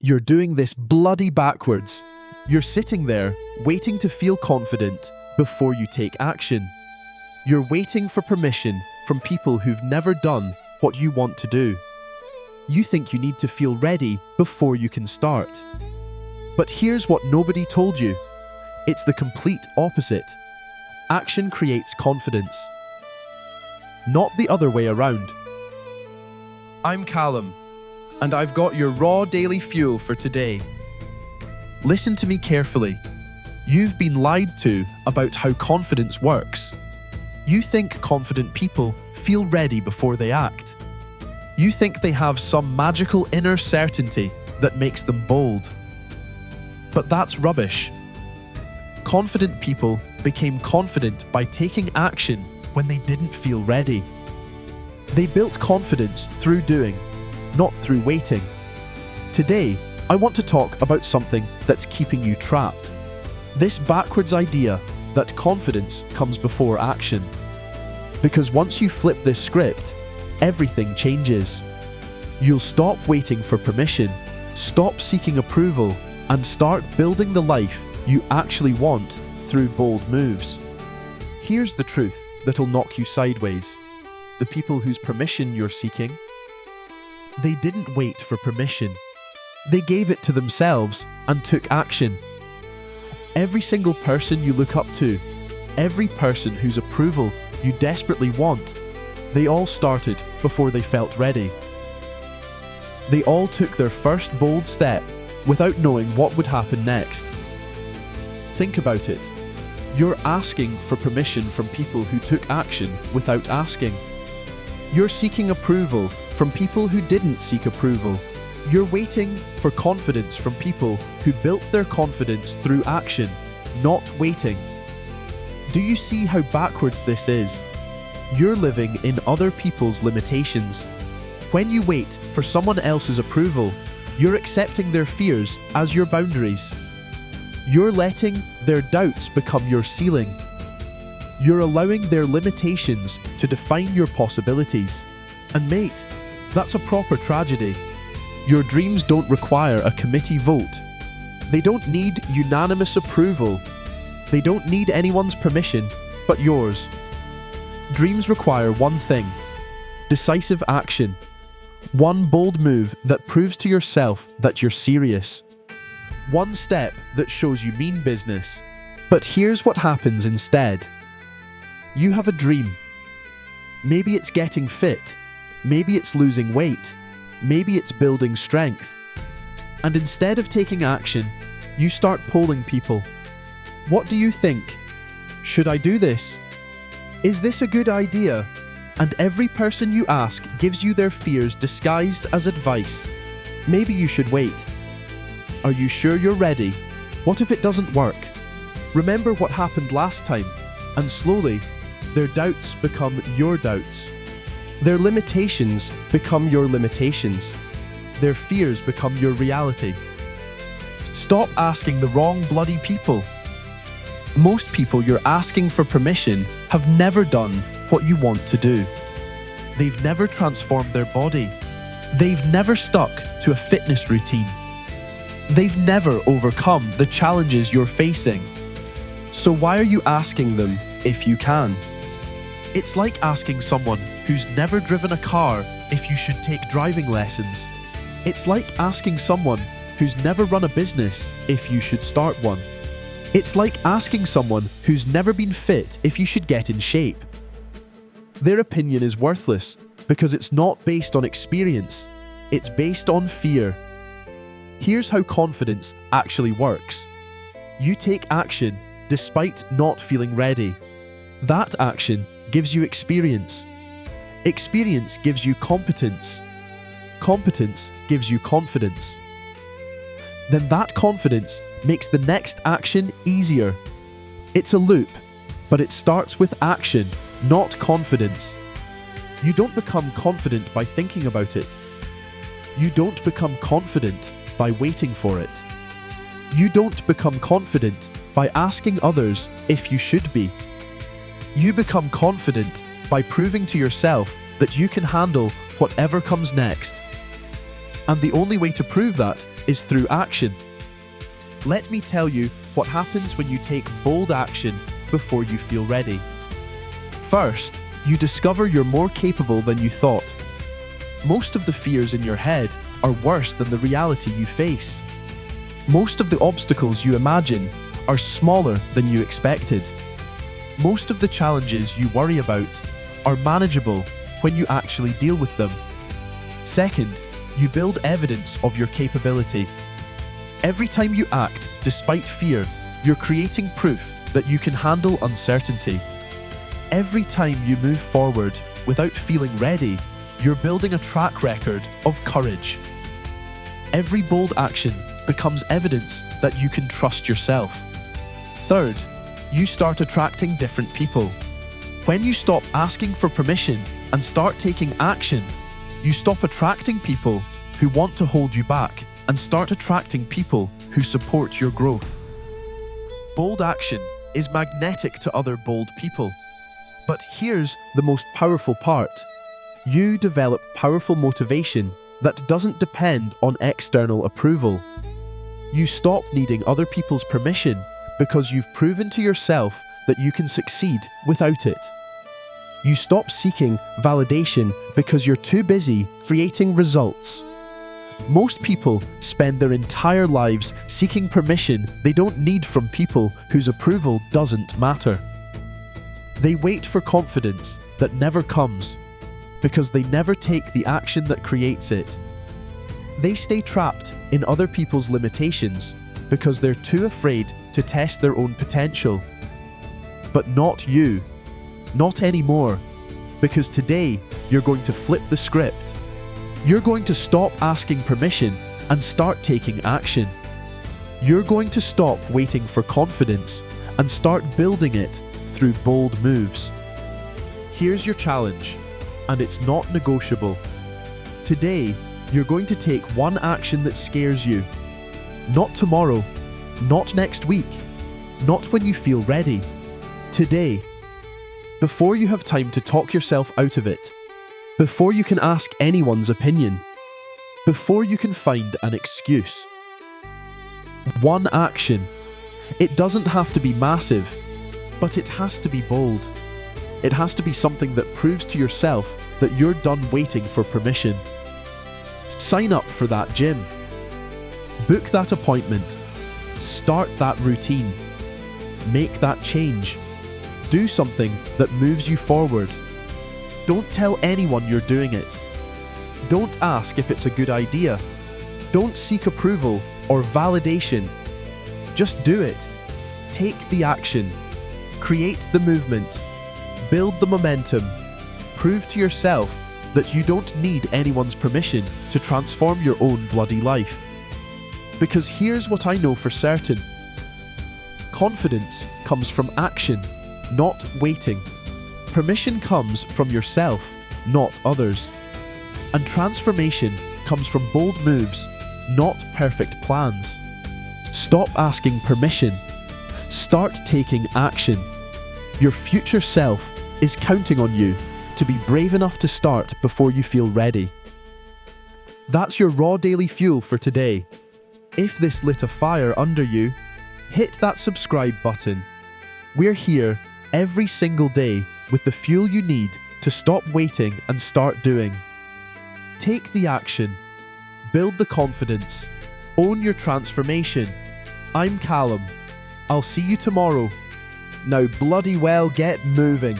You're doing this bloody backwards. You're sitting there, waiting to feel confident before you take action. You're waiting for permission from people who've never done what you want to do. You think you need to feel ready before you can start. But here's what nobody told you. It's the complete opposite. Action creates confidence, not the other way around. I'm Callum, and I've got your raw daily fuel for today. Listen to me carefully. You've been lied to about how confidence works. You think confident people feel ready before they act. You think they have some magical inner certainty that makes them bold. But that's rubbish. Confident people became confident by taking action when they didn't feel ready. They built confidence through doing, not through waiting. Today, I want to talk about something that's keeping you trapped. This backwards idea that confidence comes before action. Because once you flip this script, everything changes. You'll stop waiting for permission, stop seeking approval, and start building the life you actually want through bold moves. Here's the truth that'll knock you sideways. The people whose permission you're seeking, they didn't wait for permission. They gave it to themselves and took action. Every single person you look up to, every person whose approval you desperately want, they all started before they felt ready. They all took their first bold step without knowing what would happen next. Think about it. You're asking for permission from people who took action without asking. You're seeking approval from people who didn't seek approval. You're waiting for confidence from people who built their confidence through action, not waiting. Do you see how backwards this is? You're living in other people's limitations. When you wait for someone else's approval, you're accepting their fears as your boundaries. You're letting their doubts become your ceiling. You're allowing their limitations to define your possibilities. And mate, that's a proper tragedy. Your dreams don't require a committee vote. They don't need unanimous approval. They don't need anyone's permission but yours. Dreams require one thing: decisive action. One bold move that proves to yourself that you're serious. One step that shows you mean business. But here's what happens instead. You have a dream. Maybe it's getting fit. Maybe it's losing weight. Maybe it's building strength. And instead of taking action, you start polling people. What do you think? Should I do this? Is this a good idea? And every person you ask gives you their fears disguised as advice. Maybe you should wait. Are you sure you're ready? What if it doesn't work? Remember what happened last time, and slowly, their doubts become your doubts. Their limitations become your limitations. Their fears become your reality. Stop asking the wrong bloody people. Most people you're asking for permission have never done what you want to do. They've never transformed their body. They've never stuck to a fitness routine. They've never overcome the challenges you're facing. So why are you asking them if you can? It's like asking someone who's never driven a car if you should take driving lessons. It's like asking someone who's never run a business if you should start one. It's like asking someone who's never been fit if you should get in shape. Their opinion is worthless because it's not based on experience. It's based on fear. Here's how confidence actually works. You take action despite not feeling ready. That action gives you experience. Experience gives you competence. Competence gives you confidence. Then that confidence makes the next action easier. It's a loop, but it starts with action, not confidence. You don't become confident by thinking about it. You don't become confident by waiting for it. You don't become confident by asking others if you should be. You become confident by proving to yourself that you can handle whatever comes next. And the only way to prove that is through action. Let me tell you what happens when you take bold action before you feel ready. First, you discover you're more capable than you thought. Most of the fears in your head are worse than the reality you face. Most of the obstacles you imagine are smaller than you expected. Most of the challenges you worry about are manageable when you actually deal with them. Second, you build evidence of your capability. Every time you act despite fear, you're creating proof that you can handle uncertainty. Every time you move forward without feeling ready, you're building a track record of courage. Every bold action becomes evidence that you can trust yourself. Third, you start attracting different people. When you stop asking for permission and start taking action, you stop attracting people who want to hold you back and start attracting people who support your growth. Bold action is magnetic to other bold people. But here's the most powerful part. You develop powerful motivation that doesn't depend on external approval. You stop needing other people's permission because you've proven to yourself that you can succeed without it. You stop seeking validation because you're too busy creating results. Most people spend their entire lives seeking permission they don't need from people whose approval doesn't matter. They wait for confidence that never comes because they never take the action that creates it. They stay trapped in other people's limitations because they're too afraid to test their own potential. But not you. Not anymore. Because today, you're going to flip the script. You're going to stop asking permission and start taking action. You're going to stop waiting for confidence and start building it through bold moves. Here's your challenge, and it's not negotiable. Today, you're going to take one action that scares you. Not tomorrow, not next week, not when you feel ready. Today. Before you have time to talk yourself out of it. Before you can ask anyone's opinion. Before you can find an excuse. One action. It doesn't have to be massive, but it has to be bold. It has to be something that proves to yourself that you're done waiting for permission. Sign up for that gym. Book that appointment. Start that routine. Make that change. Do something that moves you forward. Don't tell anyone you're doing it. Don't ask if it's a good idea. Don't seek approval or validation. Just do it. Take the action. Create the movement. Build the momentum. Prove to yourself that you don't need anyone's permission to transform your own bloody life. Because here's what I know for certain. Confidence comes from action, not waiting. Permission comes from yourself, not others. And transformation comes from bold moves, not perfect plans. Stop asking permission. Start taking action. Your future self is counting on you to be brave enough to start before you feel ready. That's your raw daily fuel for today. If this lit a fire under you, hit that subscribe button. We're here every single day with the fuel you need to stop waiting and start doing. Take the action. Build the confidence. Own your transformation. I'm Callum. I'll see you tomorrow. Now bloody well get moving.